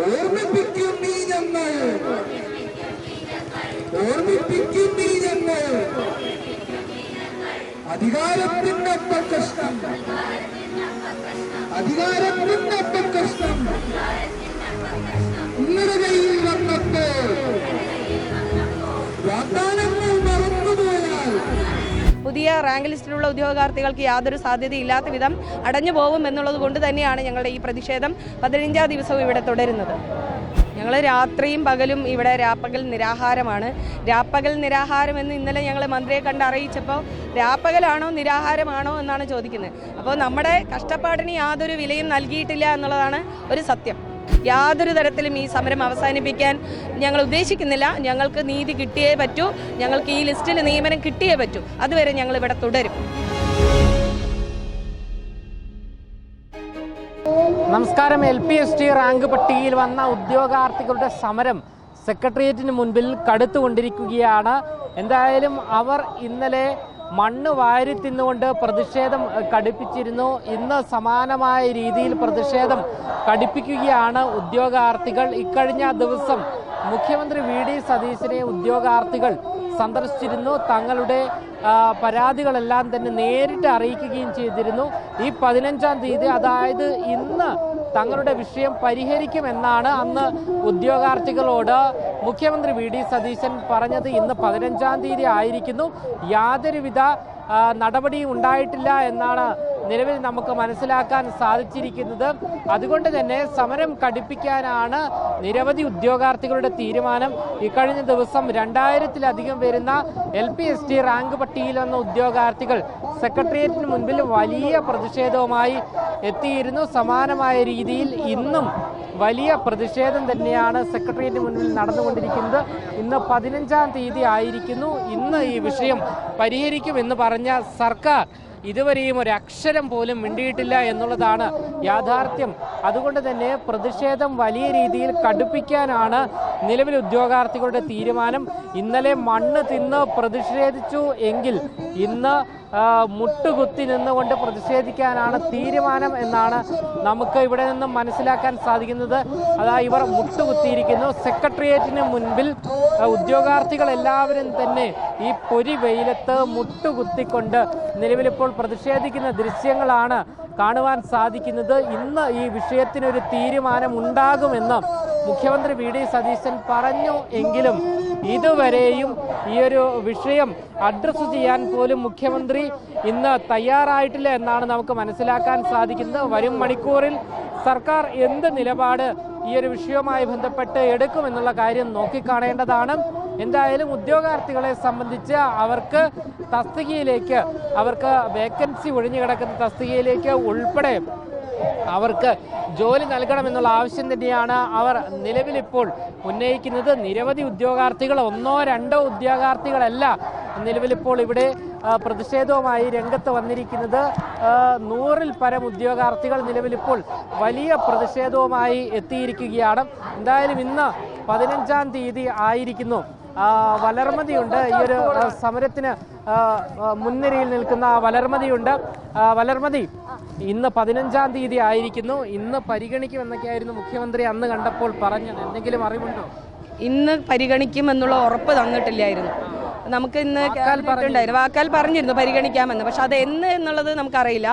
ഓർമ്മിപ്പിക്കും നീ ഞങ്ങൾ, ഓർമ്മിപ്പിക്കും നീ ഞങ്ങൾ. അധികാരത്തിനൊപ്പം കഷ്ടം, അധികാരത്തിനൊപ്പം കഷ്ടം നിങ്ങളുടെ കയ്യിൽ വന്നപ്പോൾ വാഗ്ദാനങ്ങൾ മറന്നുപോയാൽ പുതിയ റാങ്ക് ലിസ്റ്റിലുള്ള ഉദ്യോഗാർത്ഥികൾക്ക് യാതൊരു സാധ്യതയില്ലാത്ത വിധം അടഞ്ഞു പോകും എന്നുള്ളത് കൊണ്ട് തന്നെയാണ് ഞങ്ങളുടെ ഈ പ്രതിഷേധം 15ാം ദിവസവും ഇവിടെ തുടരുന്നത്. ഞങ്ങൾ രാത്രിയും പകലും ഇവിടെ രാപ്പകൽ നിരാഹാരമാണ്. രാപ്പകൽ നിരാഹാരം എന്ന് ഇന്നലെ ഞങ്ങൾ മന്ത്രിയെ കണ്ട് അറിയിച്ചപ്പോൾ രാപ്പകലാണോ നിരാഹാരമാണോ എന്നാണ് ചോദിക്കുന്നത്. അപ്പോൾ നമ്മുടെ കഷ്ടപ്പാടിന് യാതൊരു വിലയും നൽകിയിട്ടില്ല എന്നുള്ളതാണ് ഒരു സത്യം. യാതൊരു തരത്തിലും ഈ സമരം അവസാനിപ്പിക്കാൻ ഞങ്ങൾ ഉദ്ദേശിക്കുന്നില്ല. ഞങ്ങൾക്ക് നീതി കിട്ടിയേ പറ്റൂ, ഞങ്ങൾക്ക് ഈ ലിസ്റ്റിൽ നിയമനം കിട്ടിയേ പറ്റൂ. അതുവരെ ഞങ്ങൾ ഇവിടെ തുടരും. നമസ്കാരം. LPST റാങ്ക് പട്ടികയിൽ വന്ന ഉദ്യോഗാർത്ഥികളുടെ സമരം സെക്രട്ടേറിയറ്റിന് മുൻപിൽ കടുത്തുകൊണ്ടിരിക്കുകയാണ്. എന്തായാലും അവർ ഇന്നലെ മണ്ണ് വാരി തിന്നുകൊണ്ട് പ്രതിഷേധം കടുപ്പിച്ചിരുന്നു. ഇന്ന് സമാനമായ രീതിയിൽ പ്രതിഷേധം കടുപ്പിക്കുകയാണ് ഉദ്യോഗാർത്ഥികൾ. ഇക്കഴിഞ്ഞ ദിവസം മുഖ്യമന്ത്രി VD സതീശനെ ഉദ്യോഗാർത്ഥികൾ സന്ദർശിച്ചിരുന്നു. തങ്ങളുടെ പരാതികളെല്ലാം തന്നെ നേരിട്ട് അറിയിക്കുകയും ചെയ്തിരുന്നു. ഈ 15ാം തീയതി, അതായത് ഇന്ന് തങ്ങളുടെ വിഷയം പരിഹരിക്കുമെന്നാണ് അന്ന് ഉദ്യോഗാർത്ഥികളോട് മുഖ്യമന്ത്രി VD സതീശൻ പറഞ്ഞത്. ഇന്ന് 15ാം തീയതി ആയിരിക്കുന്നു. യാതൊരുവിധ നടപടിയും ഉണ്ടായിട്ടില്ല എന്നാണ് നിലവിൽ നമുക്ക് മനസ്സിലാക്കാൻ സാധിച്ചിരിക്കുന്നത്. അതുകൊണ്ട് തന്നെ സമരം കടുപ്പിക്കാനാണ് നിരവധി ഉദ്യോഗാർത്ഥികളുടെ തീരുമാനം. ഇക്കഴിഞ്ഞ ദിവസം 2000-ലധികം വരുന്ന LPST റാങ്ക് പട്ടികയിൽ വന്ന ഉദ്യോഗാർത്ഥികൾ സെക്രട്ടേറിയറ്റിന് മുൻപിൽ വലിയ പ്രതിഷേധവുമായി എത്തിയിരുന്നു. സമാനമായ രീതിയിൽ ഇന്നും വലിയ പ്രതിഷേധം തന്നെയാണ് സെക്രട്ടേറിയറ്റിന് മുൻപിൽ നടന്നുകൊണ്ടിരിക്കുന്നത്. ഇന്ന് 15ാം തീയതി ആയിരിക്കുന്നു. ഇന്ന് ഈ വിഷയം പരിഹരിക്കുമെന്ന് പറഞ്ഞ സർക്കാർ ഇതുവരെയും ഒരു അക്ഷരം പോലും മിണ്ടിയിട്ടില്ല എന്നുള്ളതാണ് യാഥാർത്ഥ്യം. അതുകൊണ്ട് തന്നെ പ്രതിഷേധം വലിയ രീതിയിൽ കടുപ്പിക്കാനാണ് നിലവിൽ ഉദ്യോഗാർത്ഥികളുടെ തീരുമാനം. ഇന്നലെ മണ്ണ് തിന്ന് പ്രതിഷേധിച്ചു എങ്കിൽ ഇന്ന് മുട്ടുകുത്തി നിന്നുകൊണ്ട് പ്രതിഷേധിക്കാനാണ് തീരുമാനം എന്നാണ് നമുക്ക് ഇവിടെ നിന്നും മനസ്സിലാക്കാൻ സാധിക്കുന്നത്. അതായത് ഇവർ മുട്ടുകുത്തിയിരിക്കുന്നു. സെക്രട്ടേറിയറ്റിന് മുൻപിൽ ഉദ്യോഗാർത്ഥികൾ എല്ലാവരും തന്നെ ഈ പൊരി വെയിലത്ത് മുട്ടുകുത്തിക്കൊണ്ട് നിലവിലിപ്പോൾ പ്രതിഷേധിക്കുന്ന ദൃശ്യങ്ങളാണ് കാണുവാൻ സാധിക്കുന്നത്. ഇന്ന് ഈ വിഷയത്തിനൊരു തീരുമാനം ഉണ്ടാകുമെന്ന് മുഖ്യമന്ത്രി VD സതീശൻ പറഞ്ഞു എങ്കിലും ഇതുവരെയും ഈ ഒരു വിഷയം അഡ്രസ്സ് ചെയ്യാൻ പോലും മുഖ്യമന്ത്രി ഇന്ന് തയ്യാറായിട്ടില്ല എന്നാണ് നമുക്ക് മനസ്സിലാക്കാൻ സാധിക്കുന്നത്. വരും മണിക്കൂറിൽ സർക്കാർ എന്ത് നിലപാട് ഈ ഒരു വിഷയവുമായി ബന്ധപ്പെട്ട് എടുക്കുമെന്നുള്ള കാര്യം നോക്കിക്കാണേണ്ടതാണ്. എന്തായാലും ഉദ്യോഗാർത്ഥികളെ സംബന്ധിച്ച് അവർക്ക് തസ്തികയിലേക്ക്, അവർക്ക് വേക്കൻസി ഒഴിഞ്ഞു കിടക്കുന്ന തസ്തികയിലേക്ക് ഉൾപ്പെടെ അവർക്ക് ജോലി നൽകണമെന്നുള്ള ആവശ്യം തന്നെയാണ് അവർ നിലവിലിപ്പോൾ ഉന്നയിക്കുന്നത്. നിരവധി ഉദ്യോഗാർത്ഥികൾ, 1-2 ഉദ്യോഗാർത്ഥികളല്ല നിലവിലിപ്പോൾ ഇവിടെ പ്രതിഷേധവുമായി രംഗത്ത് വന്നിരിക്കുന്നത്. 100-ൽ പരം ഉദ്യോഗാർത്ഥികൾ നിലവിലിപ്പോൾ വലിയ പ്രതിഷേധവുമായി എത്തിയിരിക്കുകയാണ്. എന്തായാലും ഇന്ന് 15ാം തീയതി ആയിരിക്കുന്നു. വലർമതിയുണ്ട് ഈ ഒരു സമരത്തിന് മുൻനിരയിൽ നിൽക്കുന്ന വലർമതിയുണ്ട്. വലർമതി, ഇന്ന് 15ാം തീയതി ആയിരിക്കുന്നു. ഇന്ന് പരിഗണിക്കുമെന്നൊക്കെയായിരുന്നു മുഖ്യമന്ത്രി അന്ന് കണ്ടപ്പോൾ പറഞ്ഞത്. എന്തെങ്കിലും അറിവുണ്ടോ? ഇന്ന് പരിഗണിക്കുമെന്നുള്ള ഉറപ്പ് തന്നിട്ടില്ലായിരുന്നു. നമുക്ക് ഇന്ന് വാക്കാൽ പറഞ്ഞിരുന്നു പരിഗണിക്കാമെന്ന്. പക്ഷെ അത് എന്ന് എന്നുള്ളത് നമുക്കറിയില്ല.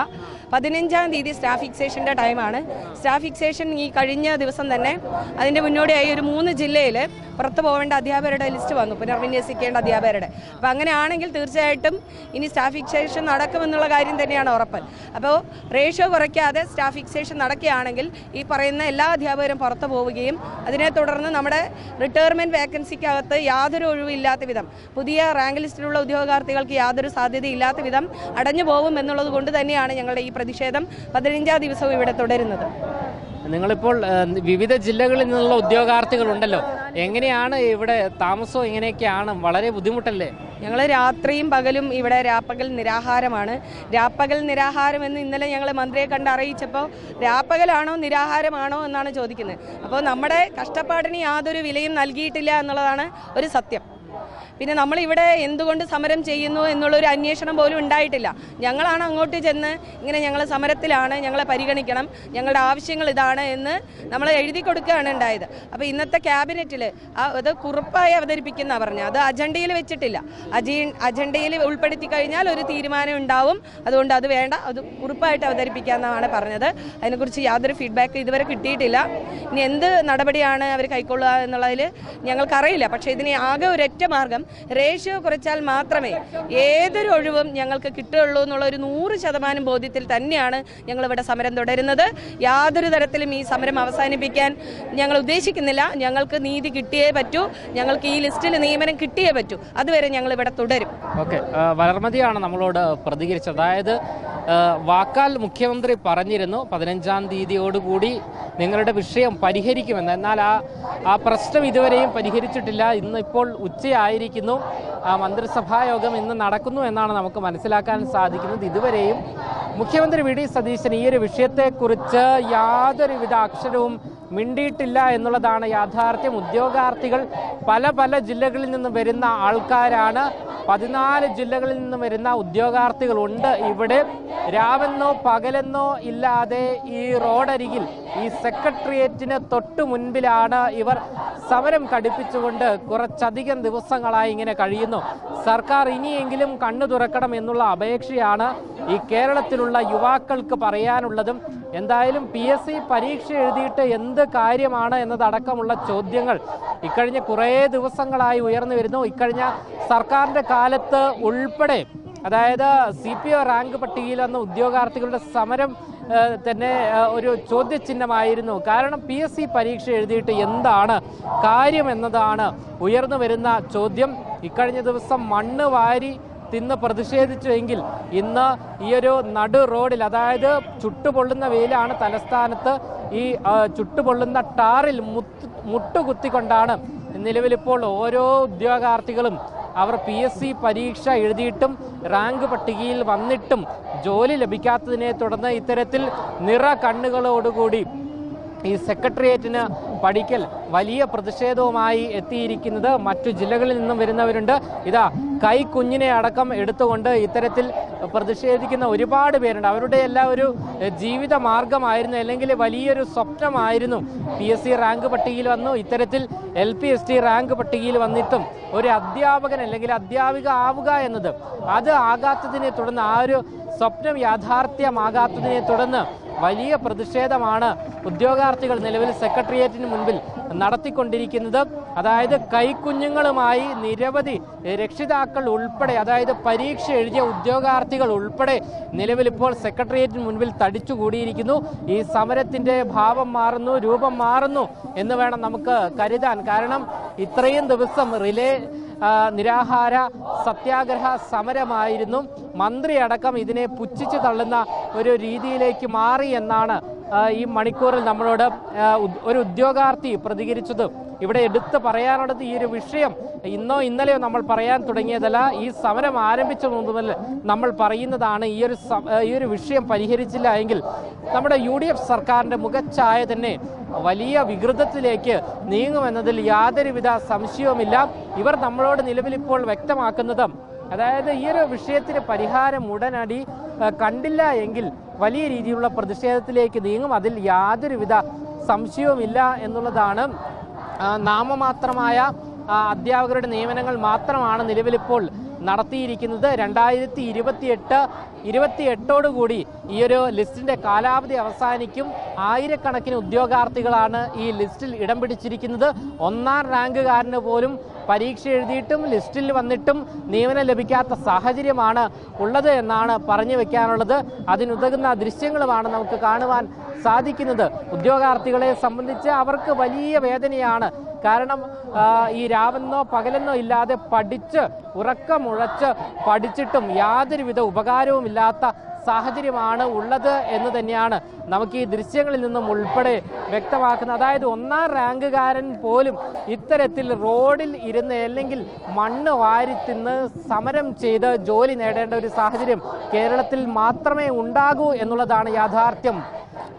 15ാം തീയതി സ്റ്റാഫ് ഫിക്സേഷൻ്റെ ടൈമാണ്. സ്റ്റാഫ് ഫിക്സേഷൻ ഈ കഴിഞ്ഞ ദിവസം തന്നെ അതിൻ്റെ മുന്നോടിയായി ഒരു 3 ജില്ലയിൽ പുറത്തു പോകേണ്ട അധ്യാപകരുടെ ലിസ്റ്റ് വന്നു, പുനർവിന്യസിക്കേണ്ട അധ്യാപകരുടെ. അപ്പോൾ അങ്ങനെയാണെങ്കിൽ തീർച്ചയായിട്ടും ഇനി സ്റ്റാഫ് ഫിക്സേഷൻ നടക്കുമെന്നുള്ള കാര്യം തന്നെയാണ് ഉറപ്പ്. അപ്പോൾ റേഷ്യോ കുറയ്ക്കാതെ സ്റ്റാഫ് ഫിക്സേഷൻ നടക്കുകയാണെങ്കിൽ ഈ പറയുന്ന എല്ലാ അധ്യാപകരും പുറത്തു പോവുകയും അതിനെ തുടർന്ന് നമ്മുടെ റിട്ടയർമെൻറ്റ് വേക്കൻസിക്കകത്ത് യാതൊരു ഒഴിവില്ലാത്ത വിധം, പുതിയ റാങ്ക് ലിസ്റ്റിലുള്ള ഉദ്യോഗാർത്ഥികൾക്ക് യാതൊരു സാധ്യതയില്ലാത്ത വിധം അടഞ്ഞു പോകും എന്നുള്ളത് കൊണ്ട് തന്നെയാണ് ഞങ്ങളുടെ ഈ പ്രതിഷേധം 15ാം ദിവസവും ഇവിടെ തുടരുന്നത്. നിങ്ങളിപ്പോൾ വിവിധ ജില്ലകളിൽ നിന്നുള്ള ഉദ്യോഗാർത്ഥികളുണ്ടല്ലോ, എങ്ങനെയാണ് ഇവിടെ താമസവും? എങ്ങനെയൊക്കെയാണ്? വളരെ ബുദ്ധിമുട്ടല്ലേ? ഞങ്ങൾ രാത്രിയും പകലും ഇവിടെ രാപ്പകൽ നിരാഹാരമാണ്. രാപ്പകൽ നിരാഹാരം എന്ന് ഇന്നലെ ഞങ്ങൾ മന്ത്രിയെ കണ്ട് അറിയിച്ചപ്പോൾ രാപ്പകലാണോ നിരാഹാരമാണോ എന്നാണ് ചോദിക്കുന്നത്. അപ്പോൾ നമ്മുടെ കഷ്ടപ്പാടിന് യാതൊരു വിലയും നൽകിയിട്ടില്ല എന്നുള്ളതാണ് ഒരു സത്യം. പിന്നെ നമ്മളിവിടെ എന്തുകൊണ്ട് സമരം ചെയ്യുന്നു എന്നുള്ളൊരു അന്വേഷണം പോലും ഉണ്ടായിട്ടില്ല. ഞങ്ങളാണ് അങ്ങോട്ട് ചെന്ന് ഇങ്ങനെ ഞങ്ങൾ സമരത്തിലാണ്, ഞങ്ങളെ പരിഗണിക്കണം, ഞങ്ങളുടെ ആവശ്യങ്ങൾ ഇതാണ് എന്ന് നമ്മൾ എഴുതി കൊടുക്കുകയാണ് ഉണ്ടായത്. അപ്പോൾ ഇന്നത്തെ ക്യാബിനറ്റിൽ അത് കുറിപ്പായി അവതരിപ്പിക്കുന്ന പറഞ്ഞത്, അത് അജണ്ടയിൽ വെച്ചിട്ടില്ല. അജണ്ടയിൽ ഉൾപ്പെടുത്തി കഴിഞ്ഞാൽ ഒരു തീരുമാനം ഉണ്ടാവും, അതുകൊണ്ട് അത് വേണ്ട, അത് കുറിപ്പായിട്ട് അവതരിപ്പിക്കാമെന്നാണ് പറഞ്ഞത്. അതിനെക്കുറിച്ച് യാതൊരു ഫീഡ്ബാക്ക് ഇതുവരെ കിട്ടിയിട്ടില്ല. ഇനി എന്ത് നടപടിയാണ് അവർ കൈക്കൊള്ളുക എന്നുള്ളതിൽ ഞങ്ങൾക്കറിയില്ല. പക്ഷേ ഇതിന് ആകെ ഒരൊറ്റ മാർഗം, റേഷ്യോ കുറച്ചാൽ മാത്രമേ ഏതൊരു ഒഴിവും ഞങ്ങൾക്ക് കിട്ടുകയുള്ളൂ എന്നുള്ള ഒരു 100% ബോധ്യത്തിൽ തന്നെയാണ് ഞങ്ങളിവിടെ സമരം തുടരുന്നത്. യാതൊരു തരത്തിലും ഈ സമരം അവസാനിപ്പിക്കാൻ ഞങ്ങൾ ഉദ്ദേശിക്കുന്നില്ല. ഞങ്ങൾക്ക് നീതി കിട്ടിയേ പറ്റൂ, ഞങ്ങൾക്ക് ഈ ലിസ്റ്റിൽ നിയമനം കിട്ടിയേ പറ്റൂ. അതുവരെ ഞങ്ങൾ ഇവിടെ തുടരും. ഓക്കെ, വളർമതിയാണ് നമ്മളോട് പ്രതികരിച്ചത്. അതായത് വാക്കാൽ മുഖ്യമന്ത്രി പറഞ്ഞിരുന്നു 15-ാം തീയതിയോടുകൂടി നിങ്ങളുടെ വിഷയം പരിഹരിക്കുമെന്ന്. എന്നാൽ ആ പ്രശ്നം ഇതുവരെയും പരിഹരിച്ചിട്ടില്ല. ഇന്നിപ്പോൾ ഉച്ചയായിരിക്കുന്നു, മന്ത്രിസഭാ യോഗം ഇന്ന് നടക്കുന്നു എന്നാണ് നമുക്ക് മനസ്സിലാക്കാൻ സാധിക്കുന്നത്. ഇതുവരെയും മുഖ്യമന്ത്രി വി ഡി സതീശൻ ഈ ഒരു വിഷയത്തെക്കുറിച്ച് യാതൊരുവിധ അക്ഷരവും മിണ്ടിയിട്ടില്ല എന്നുള്ളതാണ് യാഥാർത്ഥ്യം. ഉദ്യോഗാർത്ഥികൾ പല ജില്ലകളിൽ നിന്ന് വരുന്ന ആൾക്കാരാണ്. 14 ജില്ലകളിൽ നിന്ന് വരുന്ന ഉദ്യോഗാർത്ഥികളുണ്ട് ഇവിടെ. രാവെന്നോ പകലെന്നോ ഇല്ലാതെ ഈ റോഡരികിൽ, ഈ സെക്രട്ടേറിയറ്റിന് തൊട്ടു മുൻപിലാണ് ഇവർ സമരം കടുപ്പിച്ചുകൊണ്ട് കുറച്ചധികം ദിവസങ്ങളായി ഇങ്ങനെ കഴിയുന്നു. സർക്കാർ ഇനിയെങ്കിലും കണ്ണു തുറക്കണം എന്നുള്ള അപേക്ഷയാണ് ഈ കേരളത്തിലുള്ള യുവാക്കൾക്ക് പറയാനുള്ളതും. എന്തായാലും PSC പരീക്ഷ എഴുതിയിട്ട് എന്ത് കാര്യമാണ് എന്നതടക്കമുള്ള ചോദ്യങ്ങൾ ഇക്കഴിഞ്ഞ കുറേ ദിവസങ്ങളായി ഉയർന്നു വരുന്നു. ഇക്കഴിഞ്ഞ സർക്കാരിൻ്റെ കാലത്ത് ഉൾപ്പെടെ, അതായത് CPO റാങ്ക് പട്ടികയിൽ വന്ന ഉദ്യോഗാർത്ഥികളുടെ സമരം തന്നെ ഒരു ചോദ്യചിഹ്നമായിരുന്നു. കാരണം PSC പരീക്ഷ എഴുതിയിട്ട് എന്താണ് കാര്യം എന്നതാണ് ഉയർന്നു വരുന്ന ചോദ്യം. ഇക്കഴിഞ്ഞ ദിവസം മണ്ണ് വാരി തിന്ന് പ്രതിഷേധിച്ചുവെങ്കിൽ ഇന്ന് ഈ ഒരു നടു റോഡിൽ, അതായത് ചുട്ടുപൊള്ളുന്ന വെയിലാണ് തലസ്ഥാനത്ത്, ഈ ചുട്ടുപൊള്ളുന്ന ടാറിൽ മുട്ടുകുത്തിക്കൊണ്ടാണ് നിലവിലിപ്പോൾ ഓരോ ഉദ്യോഗാർത്ഥികളും അവർ PSC പരീക്ഷ എഴുതിയിട്ടും റാങ്ക് പട്ടികയിൽ വന്നിട്ടും ജോലി ലഭിക്കാത്തതിനെ തുടർന്ന് ഇത്തരത്തിൽ നിറ കണ്ണുകളോടുകൂടി ഈ സെക്രട്ടേറിയറ്റിന് പഠിക്കൽ വലിയ പ്രതിഷേധവുമായി എത്തിയിരിക്കുന്നത്. മറ്റു ജില്ലകളിൽ നിന്നും വരുന്നവരുണ്ട്. ഇതാ കൈക്കുഞ്ഞിനെ അടക്കം എടുത്തുകൊണ്ട് ഇത്തരത്തിൽ പ്രതിഷേധിക്കുന്ന ഒരുപാട് പേരുണ്ട്. അവരുടെ എല്ലാം ഒരു ജീവിത മാർഗമായിരുന്നു, അല്ലെങ്കിൽ വലിയൊരു സ്വപ്നമായിരുന്നു PSC റാങ്ക് പട്ടികയിൽ വന്നു. ഇത്തരത്തിൽ LP-ST റാങ്ക് പട്ടികയിൽ വന്നിട്ടും ഒരു അധ്യാപകൻ അല്ലെങ്കിൽ അധ്യാപിക ആവുക എന്നത് അത് ആകാത്തതിനെ തുടർന്ന്, ആ ഒരു സ്വപ്നം യാഥാർത്ഥ്യമാകാത്തതിനെ തുടർന്ന് വലിയ പ്രതിഷേധമാണ് ഉദ്യോഗാർത്ഥികൾ നിലവിൽ സെക്രട്ടേറിയറ്റിന് മുൻപിൽ നടത്തിക്കൊണ്ടിരിക്കുന്നത്. അതായത് കൈക്കുഞ്ഞുങ്ങളുമായി നിരവധി രക്ഷിതാക്കൾ ഉൾപ്പെടെ, അതായത് പരീക്ഷ എഴുതിയ ഉദ്യോഗാർത്ഥികൾ ഉൾപ്പെടെ നിലവിലിപ്പോൾ സെക്രട്ടേറിയറ്റിന് മുൻപിൽ തടിച്ചുകൂടിയിരിക്കുന്നു. ഈ സമരത്തിൻ്റെ ഭാവം മാറുന്നു, രൂപം മാറുന്നു എന്ന് വേണം നമുക്ക് കരുതാൻ. കാരണം ഇത്രയും ദിവസം റിലേ നിരാഹാര സത്യാഗ്രഹ സമരമായിരുന്നു. മന്ത്രി അടക്കം ഇതിനെ പുച്ഛിച്ചു തള്ളുന്ന ഒരു രീതിയിലേക്ക് മാറി എന്നാണ് ഈ മണിക്കൂറിൽ നമ്മളോട് ഒരു ഉദ്യോഗാർത്ഥി പ്രതികരിച്ചത്. ഇവിടെ എടുത്തു പറയാനുള്ളത്, ഈ ഒരു വിഷയം ഇന്നോ ഇന്നലെയോ നമ്മൾ പറയാൻ തുടങ്ങിയതല്ല. ഈ സമരം ആരംഭിച്ച മുതൽ നമ്മൾ പറയുന്നതാണ്, ഈ ഒരു വിഷയം പരിഹരിച്ചില്ല എങ്കിൽ നമ്മുടെ UDF സർക്കാരിൻ്റെ മുഖച്ഛായ തന്നെ വലിയ വികൃതത്തിലേക്ക് നീങ്ങുമെന്നതിൽ യാതൊരുവിധ സംശയവുമില്ല. ഇവർ നമ്മളോട് നിലവിലിപ്പോൾ വ്യക്തമാക്കുന്നത്, അതായത് ഈ ഒരു വിഷയത്തിന് പരിഹാരം ഉടനടി കണ്ടില്ല എങ്കിൽ വലിയ രീതിയിലുള്ള പ്രതിഷേധത്തിലേക്ക് നീങ്ങും. അതിൽ യാതൊരുവിധ സംശയവുമില്ല എന്നുള്ളതാണ്. നാമമാത്രമായ അധ്യാപകരുടെ നിയമനങ്ങൾ മാത്രമാണ് നിലവിലിപ്പോൾ നടത്തിയിരിക്കുന്നത്. 2028 ഈ ഒരു ലിസ്റ്റിൻ്റെ കാലാവധി അവസാനിക്കും. ആയിരക്കണക്കിന് ഉദ്യോഗാർത്ഥികളാണ് ഈ ലിസ്റ്റിൽ ഇടം പിടിച്ചിരിക്കുന്നത്. 1ാം റാങ്കുകാരന് പോലും പരീക്ഷ എഴുതിയിട്ടും ലിസ്റ്റിൽ വന്നിട്ടും നിയമനം ലഭിക്കാത്ത സാഹചര്യമാണ് ഉള്ളത് എന്നാണ് പറഞ്ഞു വെക്കാനുള്ളത്. അതിനുതകുന്ന ദൃശ്യങ്ങളുമാണ് നമുക്ക് കാണുവാൻ സാധിക്കുന്നത്. ഉദ്യോഗാർത്ഥികളെ സംബന്ധിച്ച് അവർക്ക് വലിയ വേദനയാണ്. കാരണം ഈ രാവെന്നോ പകലെന്നോ ഇല്ലാതെ പഠിച്ച് ഉറക്കമുഴച്ച് പഠിച്ചിട്ടും യാതൊരുവിധ ഉപകാരവുമില്ലാത്ത സാഹചര്യമാണ് ഉള്ളത് എന്ന് തന്നെയാണ് നമുക്ക് ഈ ദൃശ്യങ്ങളിൽ നിന്നും ഉൾപ്പെടെ വ്യക്തമാക്കുന്നത്. അതായത് 1ാം റാങ്കുകാരൻ പോലും ഇത്തരത്തിൽ റോഡിൽ ഇരുന്ന് അല്ലെങ്കിൽ മണ്ണ് വാരി തിന്ന് സമരം ചെയ്ത് ജോലി നേടേണ്ട ഒരു സാഹചര്യം കേരളത്തിൽ മാത്രമേ ഉണ്ടാകൂ എന്നുള്ളതാണ് യാഥാർത്ഥ്യം.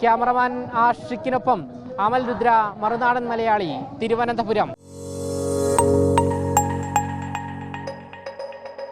ക്യാമറമാൻ ആഷിക്കിനൊപ്പം അമൽ രുദ്ര, മറുനാടൻ മലയാളി, തിരുവനന്തപുരം.